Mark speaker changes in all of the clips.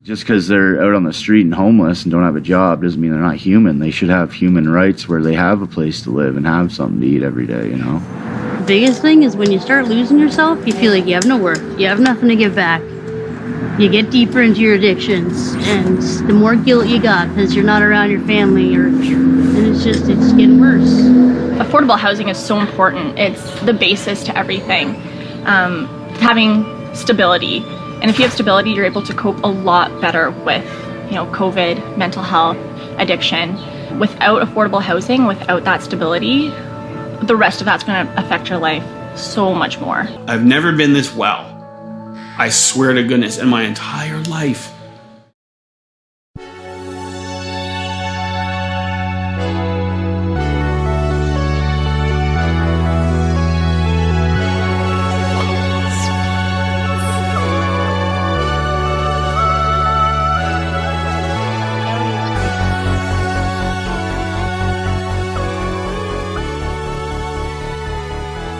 Speaker 1: Just because they're out on the street and homeless and don't have a job doesn't mean they're not human. They should have human rights where they have a place to live and have something to eat every day, you know?
Speaker 2: The biggest thing is when you start losing yourself, you feel like you have no worth. You have nothing to give back. You get deeper into your addictions, and the more guilt you got because you're not around your family, and it's getting worse.
Speaker 3: Affordable housing is so important. It's the basis to everything. Having stability, and if you have stability, you're able to cope a lot better with, COVID, mental health, addiction. Without affordable housing, without that stability, the rest of that's going to affect your life so much more.
Speaker 4: I've never been this well, I swear to goodness, in my entire life.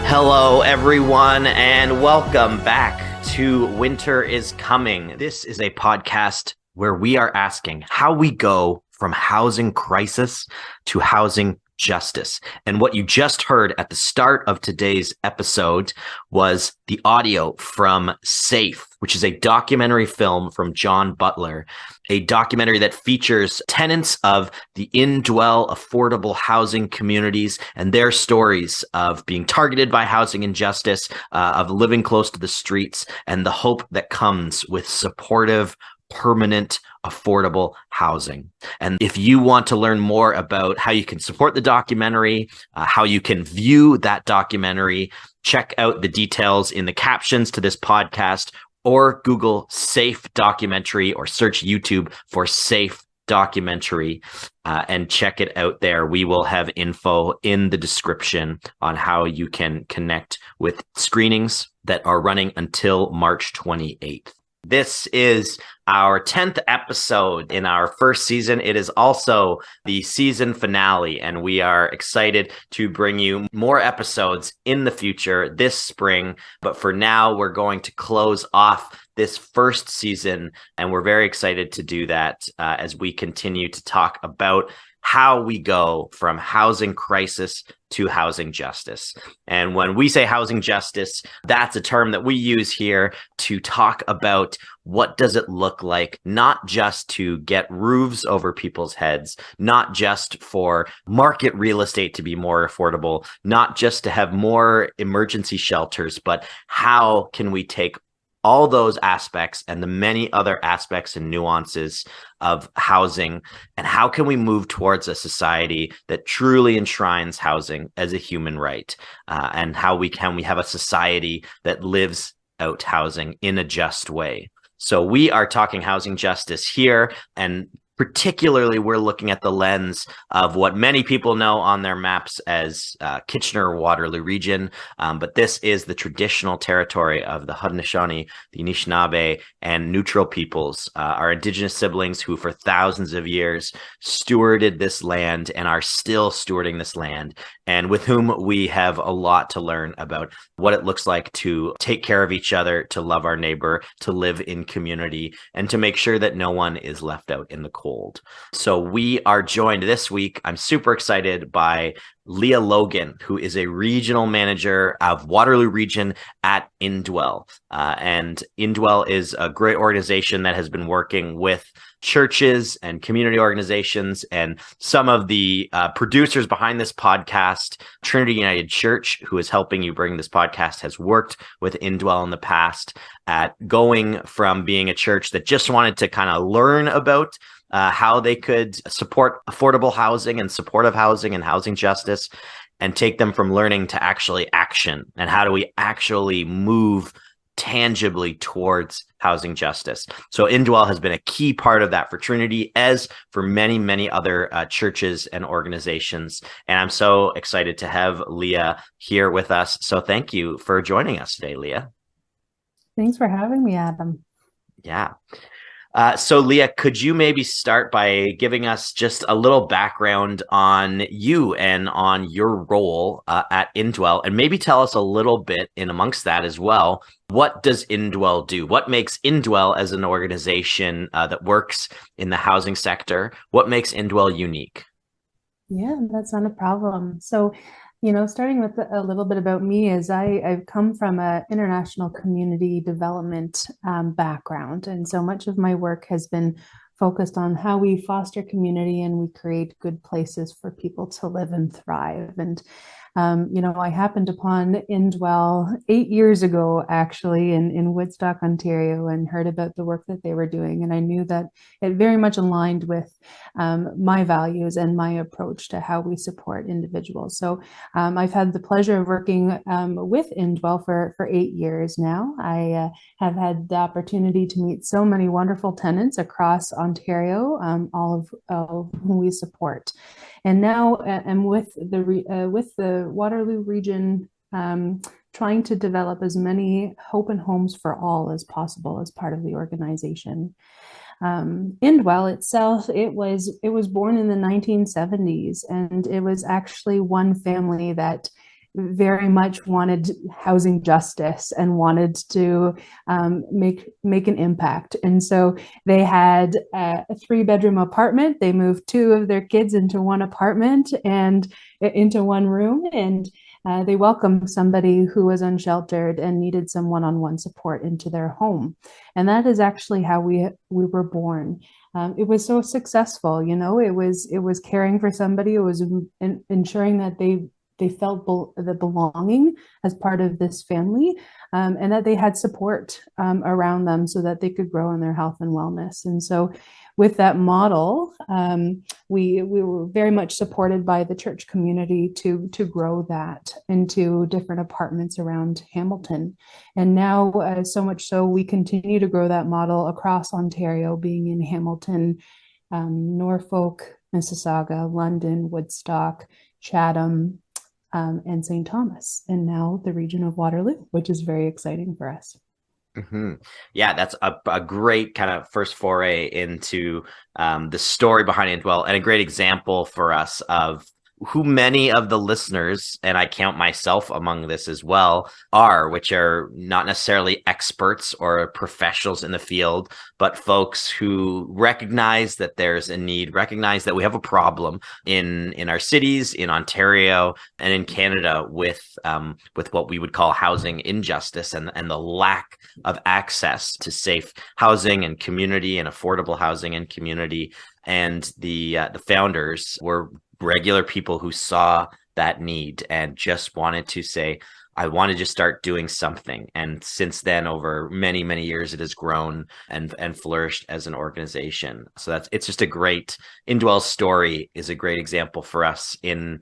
Speaker 5: Hello, everyone, and welcome back to Winter is Coming. This is a podcast where we are asking how we go from housing crisis to housing justice. And what you just heard at the start of today's episode was the audio from Safe, which is a documentary film from John Butler, a documentary that features tenants of the Indwell affordable housing communities and their stories of being targeted by housing injustice, of living close to the streets, and the hope that comes with supportive, permanent, affordable housing. And if you want to learn more about how you can support the documentary, how you can view that documentary, check out the details in the captions to this podcast, or Google Safe Documentary or search YouTube for Safe Documentary and check it out there. We will have info in the description on how you can connect with screenings that are running until March 28th. This is our 10th episode in our first season. It is also the season finale, and we are excited to bring you more episodes in the future this spring. But for now, we're going to close off this first season, and we're very excited to do that as we continue to talk about how we go from housing crisis to housing justice. And when we say housing justice, that's a term that we use here to talk about what does it look like, not just to get roofs over people's heads, not just for market real estate to be more affordable, not just to have more emergency shelters, but how can we take all those aspects and the many other aspects and nuances of housing, and how can we move towards a society that truly enshrines housing as a human right, and how we have a society that lives out housing in a just way. So we are talking housing justice here, and particularly we're looking at the lens of what many people know on their maps as Kitchener-Waterloo region, but this is the traditional territory of the Haudenosaunee, the Anishinaabe, and Neutral peoples, our Indigenous siblings who for thousands of years stewarded this land and are still stewarding this land, and with whom we have a lot to learn about what it looks like to take care of each other, to love our neighbor, to live in community, and to make sure that no one is left out in the cold. So we are joined this week, I'm super excited, by Leah Logan, who is a regional manager of Waterloo region at Indwell. And Indwell is a great organization that has been working with churches and community organizations, and some of the producers behind this podcast, Trinity United Church, who is helping you bring this podcast, has worked with Indwell in the past at going from being a church that just wanted to kind of learn about how they could support affordable housing and supportive housing and housing justice, and take them from learning to actually action. And how do we actually move tangibly towards housing justice? So Indwell has been a key part of that for Trinity, as for many, many other churches and organizations. And I'm so excited to have Leah here with us. So thank you for joining us today, Leah.
Speaker 6: Thanks for having me, Adam.
Speaker 5: Yeah. So Leah, could you maybe start by giving us just a little background on you and on your role at Indwell, and maybe tell us a little bit in amongst that as well. What does Indwell do? What makes Indwell as an organization that works in the housing sector? What makes Indwell unique?
Speaker 6: Yeah, that's not a problem. So, starting with a little bit about me is I've come from an international community development background. And so much of my work has been focused on how we foster community and we create good places for people to live and thrive. And I happened upon Indwell 8 years ago, actually, in Woodstock, Ontario, and heard about the work that they were doing. And I knew that it very much aligned with my values and my approach to how we support individuals. So I've had the pleasure of working with Indwell for 8 years now. I have had the opportunity to meet so many wonderful tenants across Ontario, all of whom we support. And now I'm with the Waterloo region, trying to develop as many open homes for all as possible as part of the organization. Indwell itself, it was born in the 1970s, and it was actually one family that very much wanted housing justice and wanted to make an impact. And so they had a 3-bedroom apartment. They moved 2 of their kids into one apartment and into one room, and they welcomed somebody who was unsheltered and needed some one-on-one support into their home. And that is actually how we were born. It was so successful, it was caring for somebody. It was ensuring that they felt the belonging as part of this family, and that they had support around them so that they could grow in their health and wellness. And so with that model, we were very much supported by the church community to grow that into different apartments around Hamilton. And now, so much so, we continue to grow that model across Ontario, being in Hamilton, Norfolk, Mississauga, London, Woodstock, Chatham, and St. Thomas, and now the region of Waterloo, which is very exciting for us.
Speaker 5: Mm-hmm. Yeah, that's a great kind of first foray into the story behind Indwell, and a great example for us of who many of the listeners, and I count myself among this as well, are, which are not necessarily experts or professionals in the field, but folks who recognize that there's a need, recognize that we have a problem in our cities, in Ontario, and in Canada with what we would call housing injustice and the lack of access to safe housing and community and affordable housing and community. And the founders were regular people who saw that need and just wanted to say, I want to just start doing something. And since then, over many, many years, it has grown and flourished as an organization. So it's just a great, Indwell's story is a great example for us in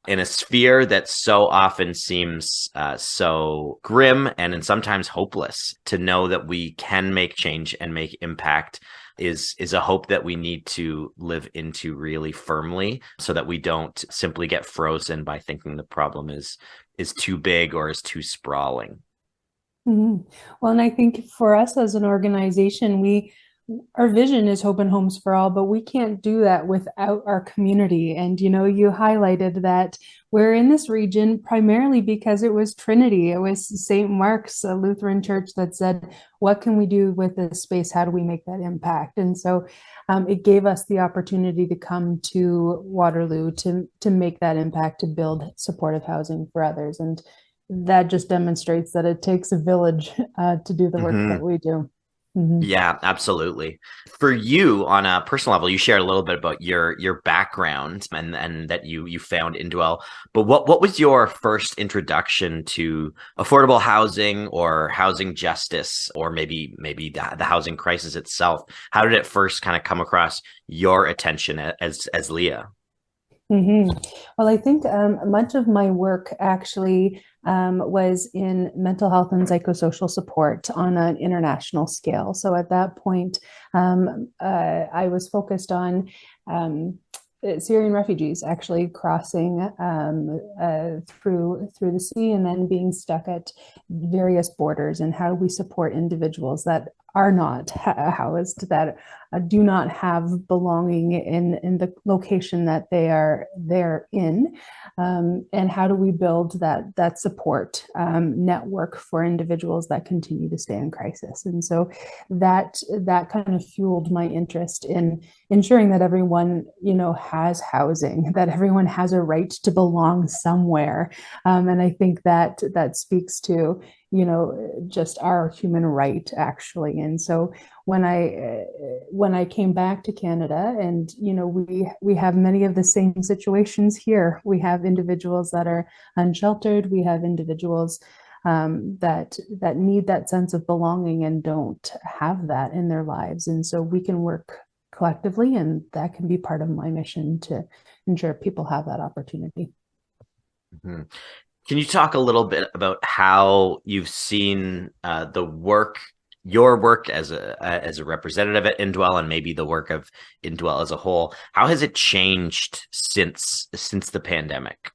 Speaker 5: a sphere that so often seems so grim and sometimes hopeless. To know that we can make change and make impact is a hope that we need to live into really firmly, so that we don't simply get frozen by thinking the problem is too big or is too sprawling.
Speaker 6: Mm-hmm. Well, and I think for us as an organization, our vision is Hope and Homes for All, but we can't do that without our community. And, you highlighted that we're in this region primarily because it was Trinity. It was St. Mark's, a Lutheran church, that said, what can we do with this space? How do we make that impact? And so it gave us the opportunity to come to Waterloo to make that impact, to build supportive housing for others. And that just demonstrates that it takes a village to do the work that we do. Mm-hmm.
Speaker 5: Yeah, absolutely. For you, on a personal level, you shared a little bit about your background and that you found Indwell. But what was your first introduction to affordable housing or housing justice, or maybe the housing crisis itself? How did it first kind of come across your attention as Leah?
Speaker 6: Mm-hmm. Well, I think much of my work actually was in mental health and psychosocial support on an international scale. So at that point, I was focused on Syrian refugees actually crossing through the sea and then being stuck at various borders, and how we support individuals that are not housed, that do not have belonging in the location that they're in, and how do we build that support network for individuals that continue to stay in crisis. And so that kind of fueled my interest in ensuring that everyone, has housing, that everyone has a right to belong somewhere. And I think that speaks to, just our human right, actually. And so when I came back to Canada, and we have many of the same situations here. We have individuals that are unsheltered. We have individuals that need that sense of belonging and don't have that in their lives. And so we can work collectively, and that can be part of my mission to ensure people have that opportunity.
Speaker 5: Mm-hmm. Can you talk a little bit about how you've seen your work as a representative at Indwell, and maybe the work of Indwell as a whole? How has it changed since the pandemic?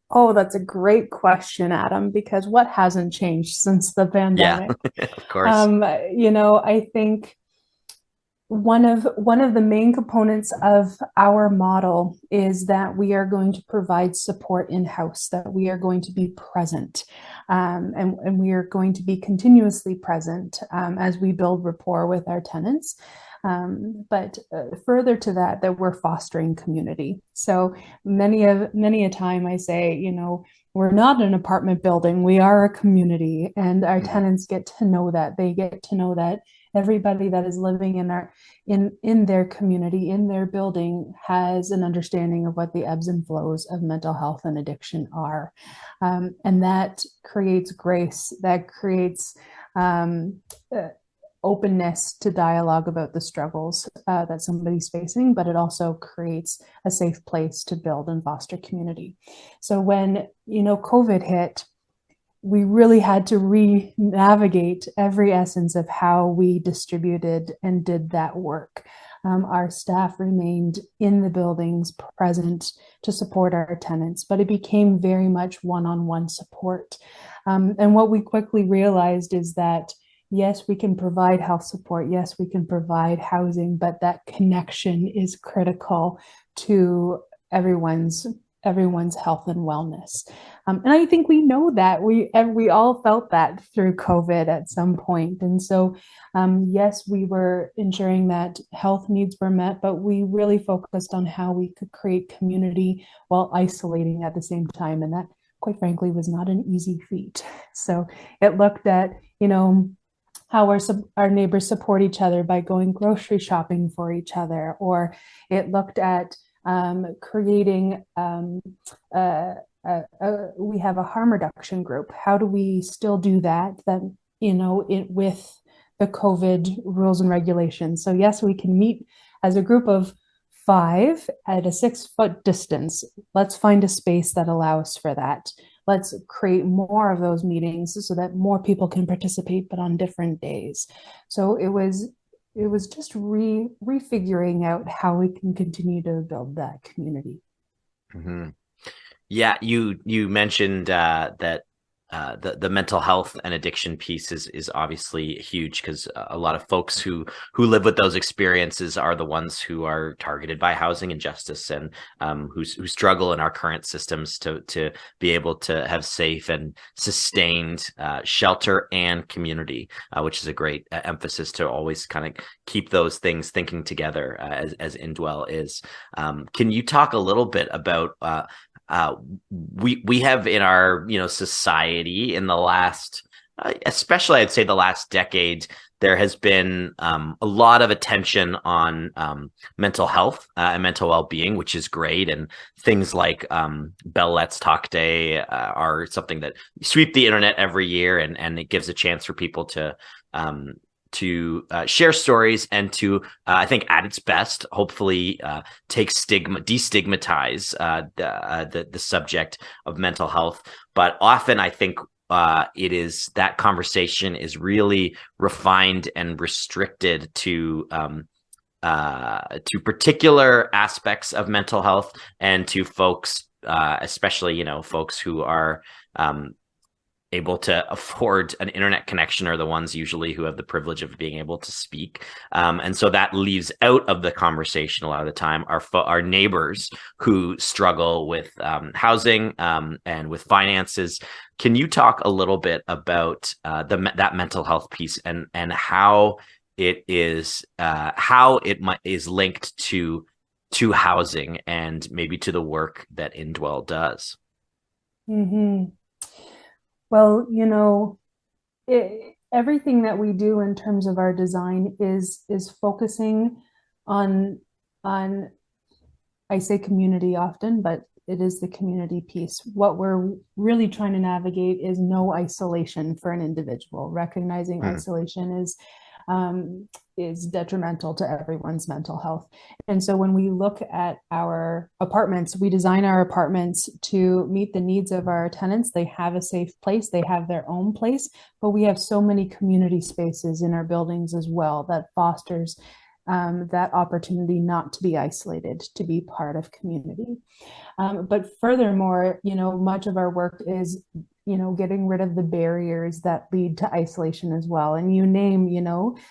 Speaker 6: Oh, that's a great question, Adam, because what hasn't changed since the pandemic?
Speaker 5: Yeah, of course.
Speaker 6: I think one of the main components of our model is that we are going to provide support in-house, that we are going to be present, and we are going to be continuously present as we build rapport with our tenants. But further to that we're fostering community. So many a time I say, we're not an apartment building, we are a community, and our tenants get to know that. They get to know that everybody that is living in their community, in their building, has an understanding of what the ebbs and flows of mental health and addiction are. And that creates grace, that creates openness to dialogue about the struggles that somebody's facing, but it also creates a safe place to build and foster community. So when, COVID hit, we really had to re-navigate every essence of how we distributed and did that work. Our staff remained in the buildings, present to support our tenants, but it became very much one-on-one support. And what we quickly realized is that, yes, we can provide health support. Yes, we can provide housing, but that connection is critical to everyone's health and wellness. And I think we know that we all felt that through COVID at some point. And so, yes, we were ensuring that health needs were met, but we really focused on how we could create community while isolating at the same time. And that, quite frankly, was not an easy feat. So it looked at, how our neighbors support each other by going grocery shopping for each other, or it looked at creating we have a harm reduction group. How do we still do that with the COVID rules and regulations? So yes, we can meet as a group of 5 at a 6-foot distance. Let's find a space that allows for that. Let's create more of those meetings so that more people can participate, but on different days. So it was just refiguring out how we can continue to build that community.
Speaker 5: Mm-hmm. Yeah, you mentioned that the mental health and addiction piece is obviously huge, because a lot of folks who live with those experiences are the ones who are targeted by housing injustice, and who struggle in our current systems to be able to have safe and sustained shelter and community, which is a great emphasis to always kind of keep those things thinking together, as Indwell is. Can you talk a little bit about we have in our society in the last, especially I'd say the last decade, there has been a lot of attention on mental health and mental well-being, which is great. And things like Bell Let's Talk Day are something that sweep the internet every year, and it gives a chance for people to share stories and to, I think, at its best, hopefully destigmatize the subject of mental health. But often I think it is that conversation is really refined and restricted to particular aspects of mental health, and to folks, especially folks who are able to afford an internet connection are the ones usually who have the privilege of being able to speak. And so that leaves out of the conversation a lot of the time our neighbors who struggle with housing and with finances. Can you talk a little bit about that mental health piece and how it is linked to housing and maybe to the work that Indwell does?
Speaker 6: Mm-hmm. Well, everything that we do in terms of our design is focusing on I say community often, but it is the community piece. What we're really trying to navigate is no isolation for an individual. Recognizing isolation is detrimental to everyone's mental health. And so when we look at our apartments, we design our apartments to meet the needs of our tenants. They have a safe place, they have their own place, but we have so many community spaces in our buildings as well that fosters that opportunity not to be isolated, to be part of community. But furthermore, much of our work is getting rid of the barriers that lead to isolation as well. And you name,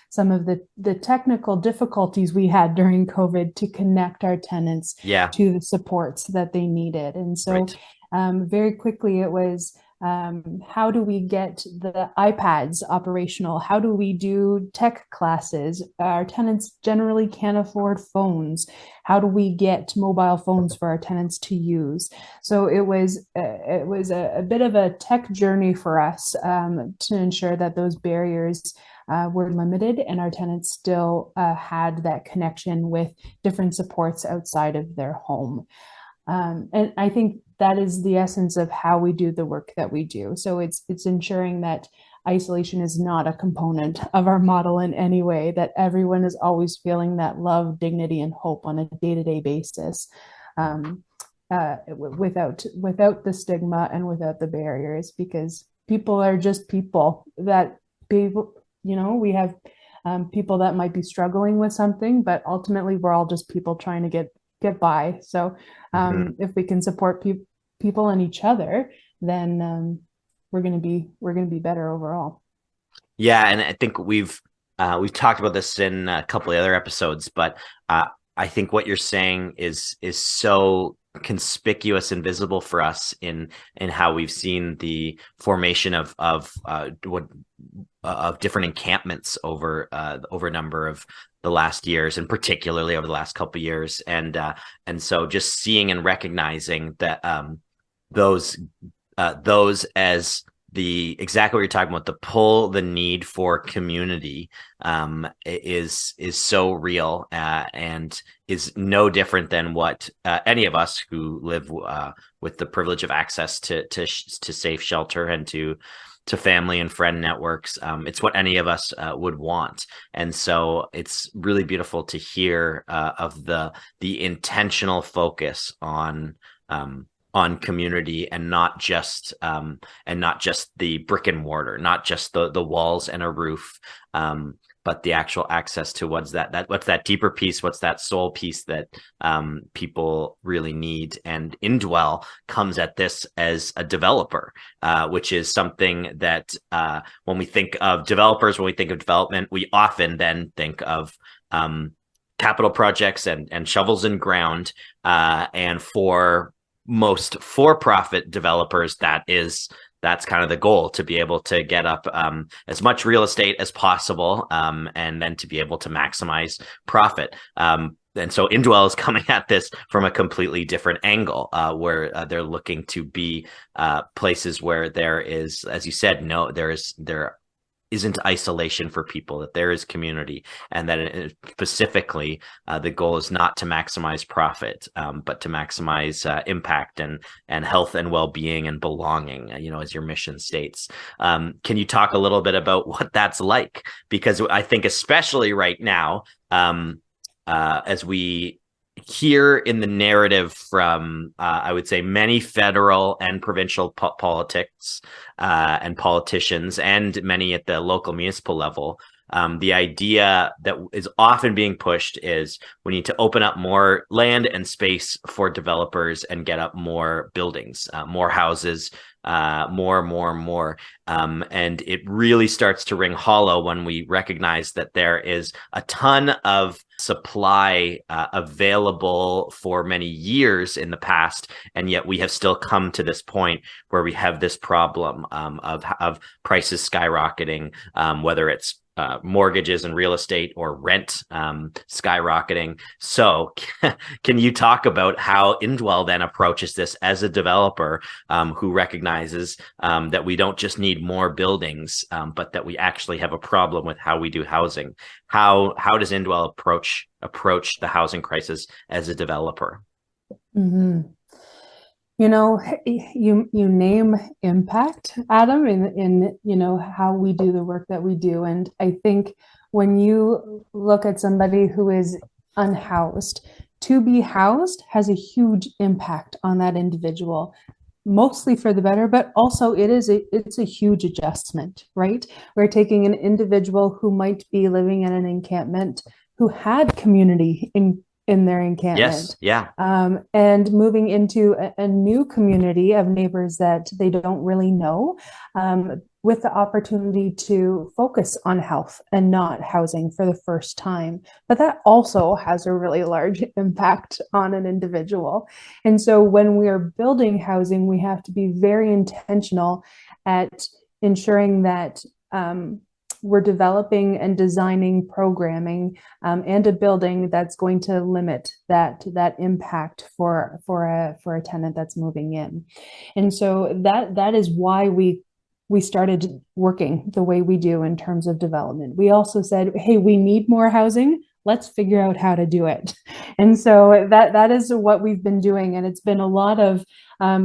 Speaker 6: some of the technical difficulties we had during COVID to connect our tenants to the supports that they needed. And so very quickly it was, how do we get the iPads operational? How do we do tech classes? Our tenants generally can't afford phones. How do we get mobile phones for our tenants to use? So it was a bit of a tech journey for us to ensure that those barriers were limited and our tenants still had that connection with different supports outside of their home. And I think that is the essence of how we do the work that we do. So it's ensuring that isolation is not a component of our model in any way, that everyone is always feeling that love, dignity, and hope on a day-to-day basis, without the stigma and without the barriers, because people are just people. That people, we have people that might be struggling with something, but ultimately we're all just people trying to get by. So if we can support people and each other, then we're going to be better overall.
Speaker 5: Yeah, and I think we've talked about this in a couple of other episodes, but I think what you're saying is so conspicuous and visible for us in how we've seen the formation of different encampments over a number of the last years, and particularly over the last couple of years, and so just seeing and recognizing that those as the exactly what you're talking about, the need for community is so real and is no different than what any of us who live with the privilege of access to safe shelter and to family and friend networks. It's what any of us would want. And so it's really beautiful to hear of the intentional focus on community, and not just the brick and mortar, not just the walls and a roof, but the actual access to what's that deeper piece, what's that soul piece that people really need. And Indwell comes at this as a developer, which is something that when we think of developers, when we think of development, we often then think of capital projects and shovels in ground, and for most for-profit developers, that's kind of the goal, to be able to get up as much real estate as possible, and then to be able to maximize profit. And so Indwell is coming at this from a completely different angle, where they're looking to be places where there is, as you said, there isn't isolation for people, that there is community, and that specifically the goal is not to maximize profit, but to maximize impact and health and well-being and belonging, as your mission states. Can you talk a little bit about what that's like? Because I think especially right now, as we hear in the narrative from, I would say, many federal and provincial politics and politicians, and many at the local municipal level, the idea that is often being pushed is we need to open up more land and space for developers and get up more buildings, more houses, more and more and more. And it really starts to ring hollow when we recognize that there is a ton of supply available for many years in the past, and yet we have still come to this point where we have this problem of prices skyrocketing, whether it's mortgages and real estate or rent skyrocketing. So can you talk about how Indwell then approaches this as a developer who recognizes that we don't just need more buildings, but that we actually have a problem with how we do housing? How does Indwell approach the housing crisis as a developer?
Speaker 6: Mm-hmm. You know, you name impact, Adam, in how we do the work that we do. And I think when you look at somebody who is unhoused, to be housed has a huge impact on that individual, mostly for the better, but also it's a huge adjustment, right? We're taking an individual who might be living in an encampment, who had community in their encampment.
Speaker 5: Yes, yeah.
Speaker 6: And moving into a new community of neighbors that they don't really know, with the opportunity to focus on health and not housing for the first time. But that also has a really large impact on an individual. And so when we are building housing, we have to be very intentional at ensuring that we're developing and designing programming and a building that's going to limit that impact for a tenant that's moving in. And so that is why we started working the way we do in terms of development. We also said, hey, we need more housing. Let's figure out how to do it. And so that is what we've been doing. And it's been a lot of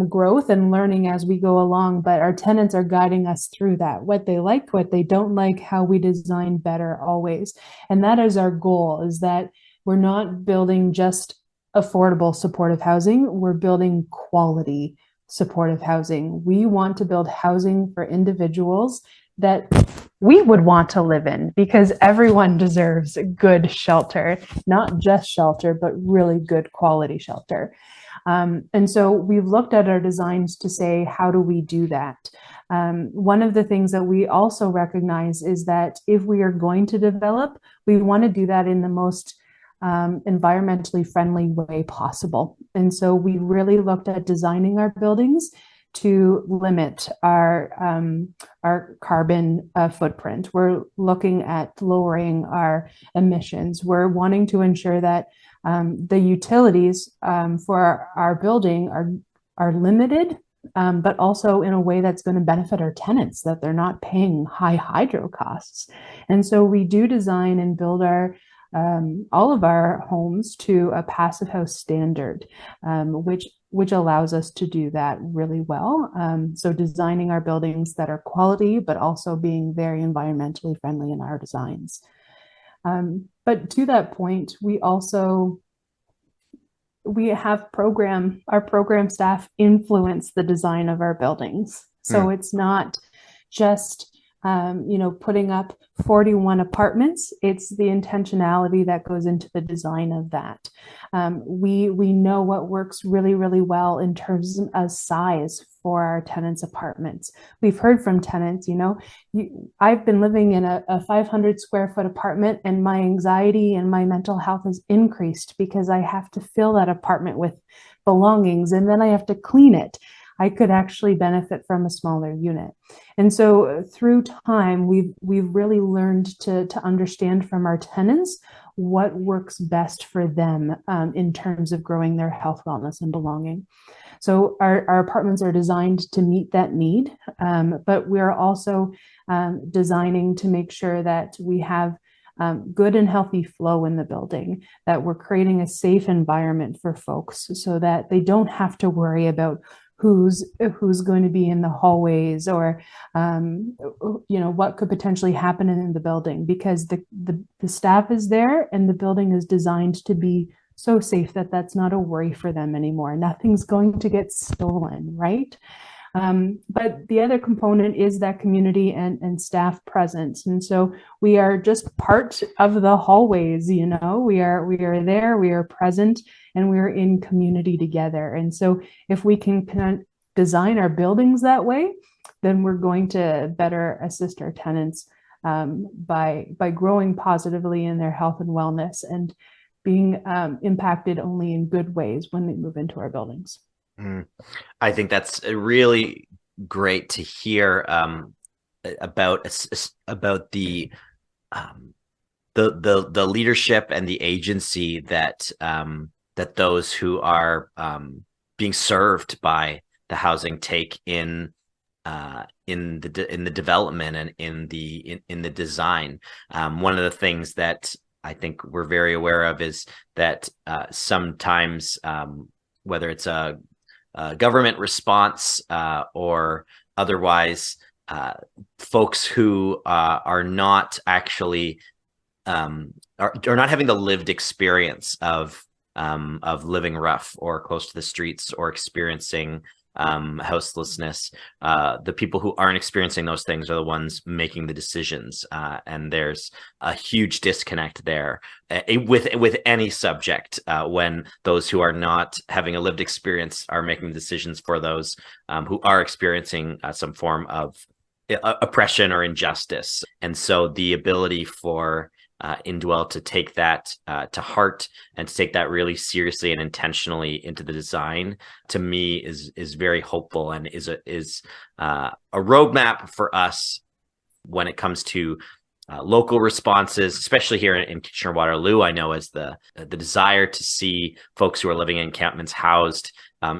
Speaker 6: growth and learning as we go along, but our tenants are guiding us through that, what they like, what they don't like, how we design better always. And that is our goal, is that we're not building just affordable supportive housing, we're building quality supportive housing. We want to build housing for individuals that we would want to live in, because everyone deserves good shelter, not just shelter, but really good quality shelter. And so we've looked at our designs to say, how do we do that? One of the things that we also recognize is that if we are going to develop, we want to do that in the most environmentally friendly way possible. And so we really looked at designing our buildings to limit our carbon footprint. We're looking at lowering our emissions. We're wanting to ensure that the utilities for our building are limited, but also in a way that's going to benefit our tenants, that they're not paying high hydro costs. And so we do design and build all of our homes to a passive house standard, which allows us to do that really well. So designing our buildings that are quality, but also being very environmentally friendly in our designs. But to that point, we have our program staff influence the design of our buildings. So it's not just putting up 41 apartments. It's the intentionality that goes into the design of that. We know what works really, really well in terms of size for our tenants' apartments. We've heard from tenants, I've been living in a 500 square foot apartment, and my anxiety and my mental health has increased because I have to fill that apartment with belongings, and then I have to clean it. I could actually benefit from a smaller unit. And so through time, we've really learned to understand from our tenants what works best for them in terms of growing their health, wellness, and belonging. So our apartments are designed to meet that need, but we're also designing to make sure that we have good and healthy flow in the building, that we're creating a safe environment for folks so that they don't have to worry about who's going to be in the hallways, or what could potentially happen in the building, because the staff is there and the building is designed to be so safe that that's not a worry for them anymore. Nothing's going to get stolen, right? But the other component is that community and staff presence. And so we are just part of the hallways, we are there, we are present, and we're in community together. And so if we can design our buildings that way, then we're going to better assist our tenants by growing positively in their health and wellness and being impacted only in good ways when they move into our buildings.
Speaker 5: I think that's really great to hear about the leadership and the agency that those who are being served by the housing take in the development and in the design. One of the things that I think we're very aware of is that sometimes, whether it's a government response or otherwise, folks who are not actually are not having the lived experience of living rough or close to the streets or experiencing houselessness. The people who aren't experiencing those things are the ones making the decisions, and there's a huge disconnect there with any subject when those who are not having a lived experience are making decisions for those who are experiencing some form of oppression or injustice. And so the ability for Indwell to take that to heart and to take that really seriously and intentionally into the design, to me is very hopeful and is a roadmap for us when it comes to local responses, especially here in Kitchener-Waterloo. I know as the desire to see folks who are living in encampments housed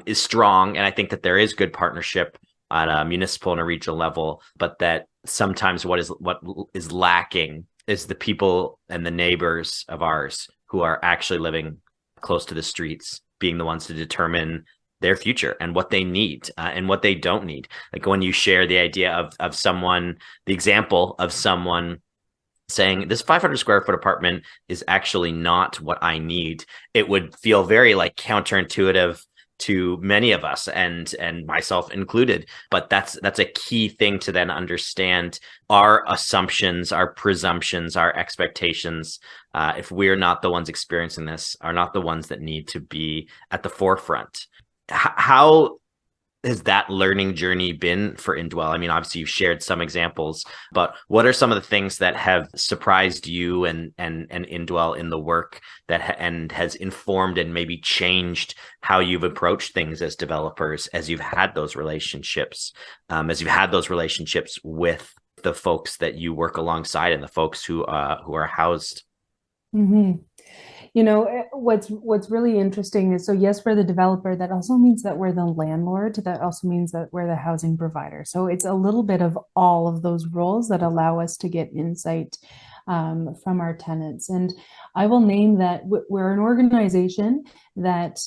Speaker 5: is strong, and I think that there is good partnership on a municipal and a regional level, but that sometimes what is lacking is the people and the neighbors of ours who are actually living close to the streets, being the ones to determine their future and what they need and what they don't need. Like when you share the idea of someone, the example of someone saying this 500 square foot apartment is actually not what I need, it would feel very like counterintuitive to many of us, and myself included. But that's a key thing to then understand. Our assumptions, our presumptions, our expectations, if we're not the ones experiencing this, are not the ones that need to be at the forefront. How has that learning journey been for Indwell? I mean, obviously you've shared some examples, but what are some of the things that have surprised you and Indwell in the work that and has informed and maybe changed how you've approached things as developers, as you've had those relationships, with the folks that you work alongside and the folks who are housed?
Speaker 6: Mm-hmm. You know, what's really interesting is, so yes, we're the developer. That also means that we're the landlord. That also means that we're the housing provider. So it's a little bit of all of those roles that allow us to get insight from our tenants. And I will name that we're an organization that,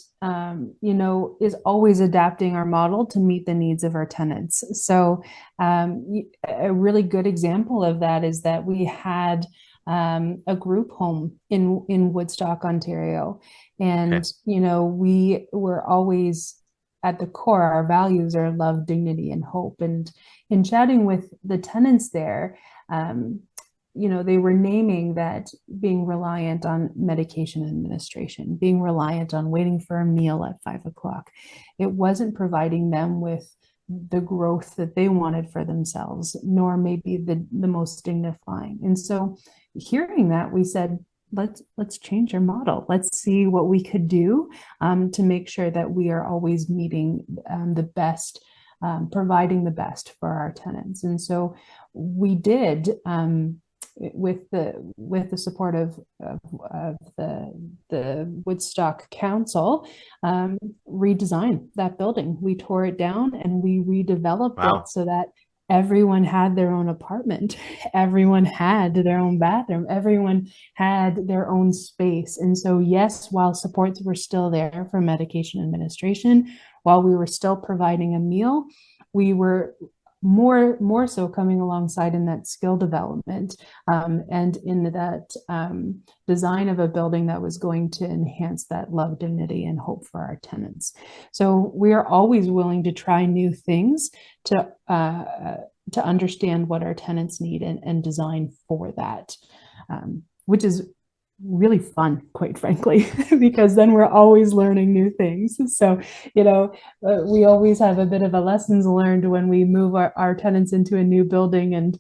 Speaker 6: is always adapting our model to meet the needs of our tenants. So a really good example of that is that we had a group home in Woodstock, Ontario. And,
Speaker 5: Okay.
Speaker 6: We were always at the core, our values are love, dignity, and hope. And in chatting with the tenants there, they were naming that being reliant on medication administration, being reliant on waiting for a meal at 5:00, it wasn't providing them with the growth that they wanted for themselves, nor maybe the most dignifying. And so hearing that, we said, let's change our model. Let's see what we could do to make sure that we are always meeting the best, providing the best for our tenants. And so we did, with the support of the Woodstock Council, redesign that building. We tore it down and we redeveloped
Speaker 5: Wow.
Speaker 6: it so that everyone had their own apartment, everyone had their own bathroom, everyone had their own space. And so, yes, while supports were still there for medication administration, while we were still providing a meal, we were more so coming alongside in that skill development and in that design of a building that was going to enhance that love, dignity, and hope for our tenants. So we are always willing to try new things to understand what our tenants need and design for that, which is really fun, quite frankly, because then we're always learning new things. So, we always have a bit of a lessons learned when we move our tenants into a new building. And,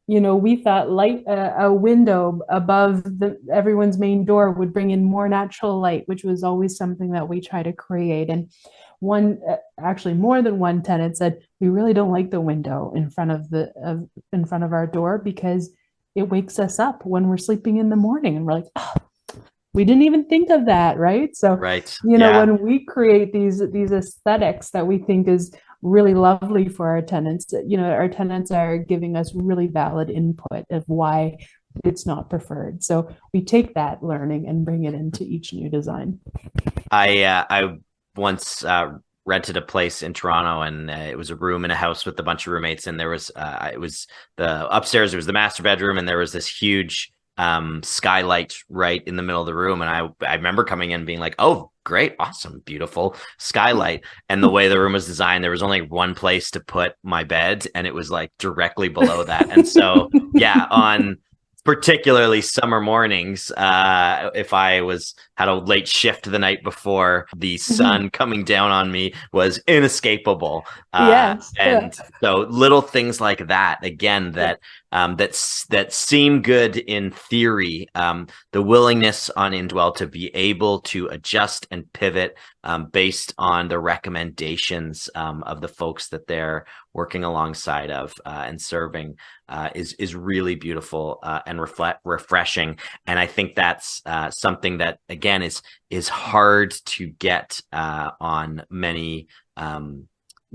Speaker 6: we thought a window above everyone's main door would bring in more natural light, which was always something that we try to create. And actually more than one tenant said, we really don't like the window in front of our door because it wakes us up when we're sleeping in the morning. And we're like, oh, we didn't even think of that, right? So,
Speaker 5: right. Yeah.
Speaker 6: when we create these aesthetics that we think is really lovely for our tenants, our tenants are giving us really valid input of why it's not preferred. So we take that learning and bring it into each new design.
Speaker 5: I once rented a place in Toronto, and it was a room in a house with a bunch of roommates, and there was it was the upstairs, it was the master bedroom, and there was this huge skylight right in the middle of the room. And I remember coming in being like, oh, great, awesome, beautiful skylight. And the way the room was designed, there was only one place to put my bed, and it was like directly below that. And so, yeah, on particularly summer mornings, if I had a late shift the night before, the sun coming down on me was inescapable.
Speaker 6: Yes.
Speaker 5: And so little things like that, again, that seem good in theory, the willingness on Indwell to be able to adjust and pivot based on the recommendations of the folks that they're working alongside of and serving is really beautiful and refreshing. And I think that's something that, again, is hard to get on many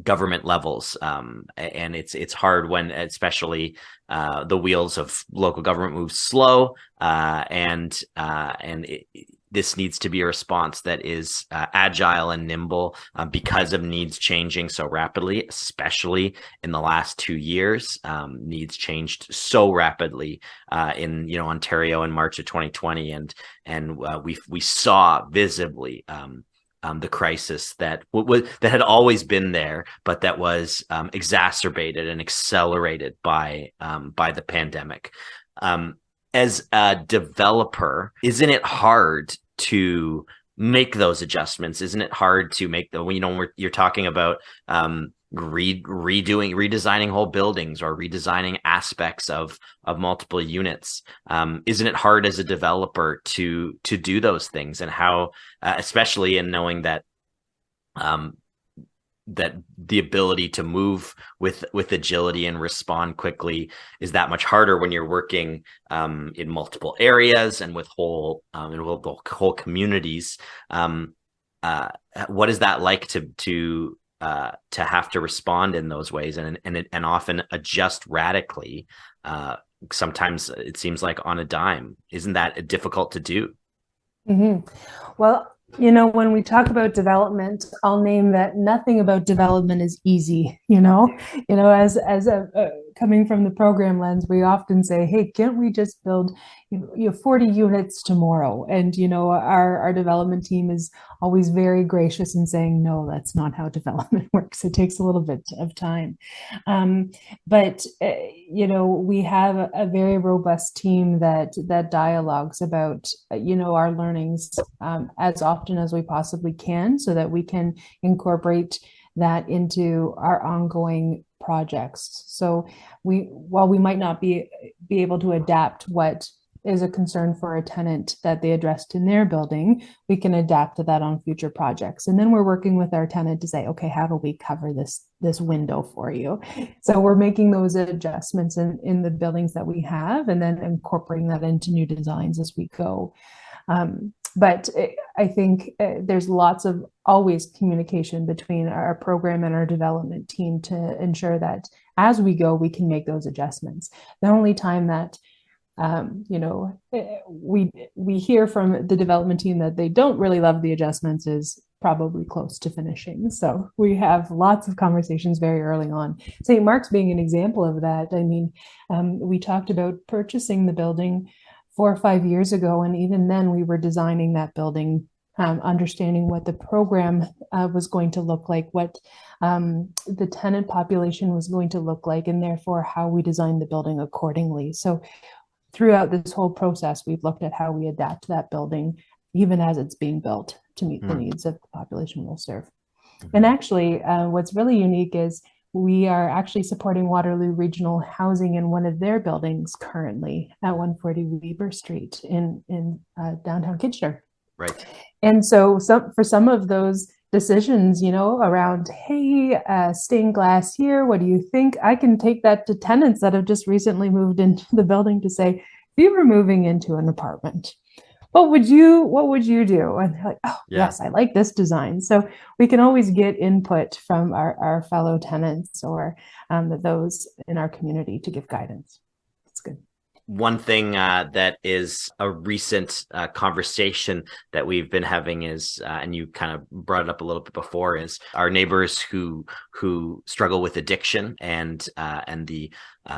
Speaker 5: government levels, and it's hard when, especially, the wheels of local government move slow, and this needs to be a response that is agile and nimble because of needs changing so rapidly, especially in the last 2 years. Needs changed so rapidly in Ontario in March of 2020, and we saw visibly the crisis that had always been there, but that was exacerbated and accelerated by the pandemic. As a developer, isn't it hard to make those adjustments? Isn't it hard to make you're talking about redesigning whole buildings or redesigning aspects of multiple units? Isn't it hard as a developer to do those things? And how, especially in knowing that that the ability to move with agility and respond quickly is that much harder when you're working in multiple areas and with whole communities. What is that like to have to respond in those ways and often adjust radically? Sometimes it seems like on a dime. Isn't that difficult to do?
Speaker 6: Mm-hmm. Well, when we talk about development, I'll name that nothing about development is easy. As coming from the program lens, we often say, hey, can't we just build 40 units tomorrow? And our development team is always very gracious in saying, no, that's not how development works. It takes a little bit of time. But we have a very robust team that dialogues about our learnings as often as we possibly can, so that we can incorporate that into our ongoing projects. So while we might not be able to adapt what is a concern for a tenant that they addressed in their building, we can adapt to that on future projects. And then we're working with our tenant to say, okay, how do we cover this window for you? So we're making those adjustments in the buildings that we have, and then incorporating that into new designs as we go. But I think there's lots of always communication between our program and our development team to ensure that as we go, we can make those adjustments. The only time that we hear from the development team that they don't really love the adjustments is probably close to finishing. So we have lots of conversations very early on. St. Mark's being an example of that. I mean, we talked about purchasing the building 4 or 5 years ago, and even then we were designing that building, understanding what the program was going to look like, what the tenant population was going to look like, and therefore how we designed the building accordingly. So throughout this whole process, we've looked at how we adapt that building, even as it's being built, to meet the needs of the population we'll serve. And actually, what's really unique is we are actually supporting Waterloo Regional Housing in one of their buildings currently at 140 Weber Street in downtown Kitchener.
Speaker 5: Right.
Speaker 6: And so for some of those decisions, around, hey, stained glass here, what do you think? I can take that to tenants that have just recently moved into the building to say, if you were moving into an apartment, what would you do? And they're like, oh, yes, I like this design. So we can always get input from our fellow tenants or those in our community to give guidance. It's good.
Speaker 5: One thing that is a recent conversation that we've been having is, and you kind of brought it up a little bit before, is our neighbors who struggle with addiction, and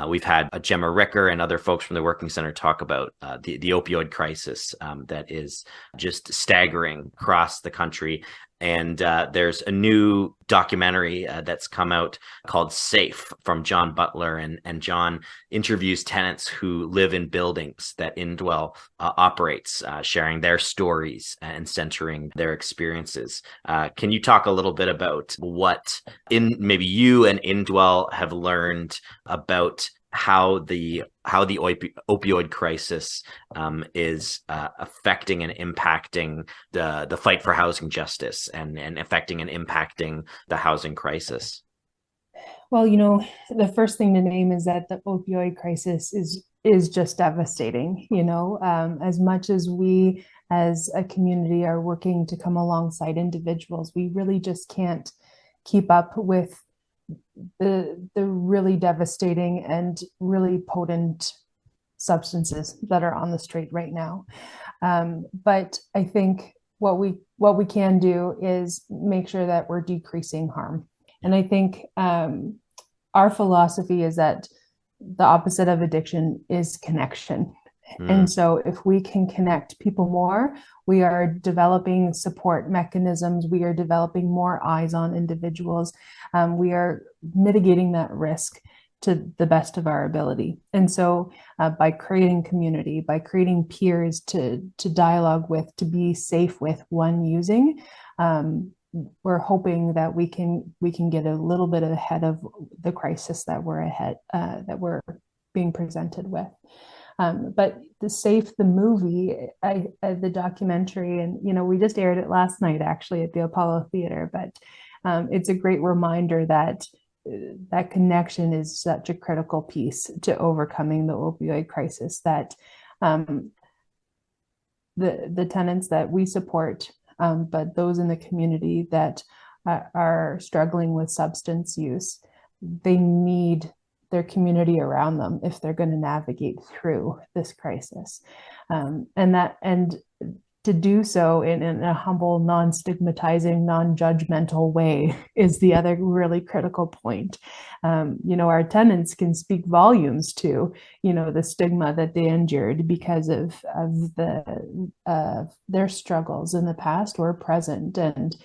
Speaker 5: we've had Gemma Ricker and other folks from the Working Center talk about the opioid crisis that is just staggering across the country. And there's a new documentary that's come out called Safe from John Butler. And John interviews tenants who live in buildings that Indwell operates, sharing their stories and centering their experiences. Can you talk a little bit about what maybe you and Indwell have learned about how the opioid crisis is affecting and impacting the fight for housing justice and affecting and impacting the housing crisis?
Speaker 6: Well, the first thing to name is that the opioid crisis is just devastating. As much as we as a community are working to come alongside individuals, we really just can't keep up with the really devastating and really potent substances that are on the street right now. But I think what we can do is make sure that we're decreasing harm. And I think our philosophy is that the opposite of addiction is connection. And so if we can connect people more, we are developing support mechanisms. We are developing more eyes on individuals. We are mitigating that risk to the best of our ability. And so by creating community, by creating peers to dialogue with, to be safe with when using, we're hoping that we can get a little bit ahead of the crisis that we're being presented with. But the Safe, the movie, the documentary, and we just aired it last night actually at the Apollo Theater. But it's a great reminder that that connection is such a critical piece to overcoming the opioid crisis. That the tenants that we support, but those in the community that are struggling with substance use, they need their community around them if they're going to navigate through this crisis, and to do so in a humble, non-stigmatizing, non-judgmental way is the other really critical point. Our tenants can speak volumes to the stigma that they endured because of their struggles in the past or present, and